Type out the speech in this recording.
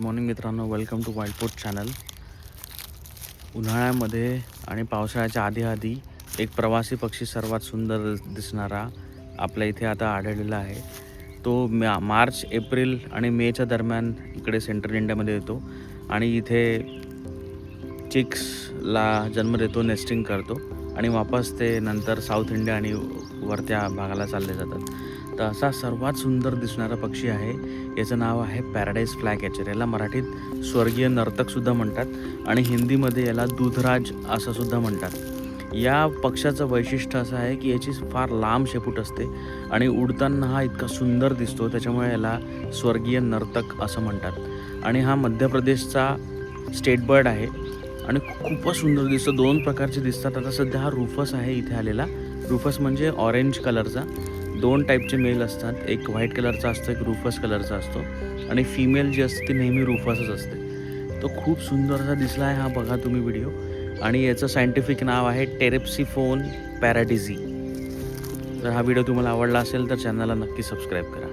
Morning मित्रांनो, welcome to wild post channel. उन्हाळ्यामध्ये आणि पावसाळ्याच्या आधी एक प्रवासी पक्षी सर्वात सुंदर दिसणारा आपल्या इथे आता आढळलेला आहे. तो मार्च, एप्रिल आणि मेच्या दरम्यान इकडे सेंट्रल इंडियामध्ये येतो आणि इथे चिक्सला जन्म देतो, नेस्टिंग करतो आणि वापस ते नंतर साऊथ इंडिया आणि वरत्या भागाला चालले जातात. तर असा सर्वात सुंदर दिसणारा पक्षी आहे. याचं नाव आहे पॅराडाईज फ्लायकॅचर. याला मराठीत स्वर्गीय नर्तकसुद्धा म्हणतात आणि हिंदीमध्ये याला दूधराज असं सुद्धा म्हणतात. या पक्ष्याचं वैशिष्ट्य असं आहे की याची फार लांब शेपूट असते आणि उडताना हा इतका सुंदर दिसतो, त्याच्यामुळे याला स्वर्गीय नर्तक असं म्हणतात. आणि हा मध्य प्रदेशचा स्टेट बर्ड आहे आणि खूपच सुंदर दिसतं. 2 प्रकारचे दिसतात. आता सध्या हा रुफस आहे इथे आलेला. रुफस म्हणजे ऑरेंज कलरचा. 2 टाईपचे मेल असतात. एक व्हाईट कलरचा असतो, एक रुफस कलरचा असतो आणि फिमेल जी असते ती नेहमी रुफसच असते. तो खूप सुंदर असा दिसला आहे हा, बघा तुम्ही व्हिडिओ. आणि याचं सायंटिफिक नाव आहे टेरेप्सिफोन पॅराडिझी. जर हा व्हिडिओ तुम्हाला आवडला असेल तर चॅनलला नक्की सबस्क्राईब करा.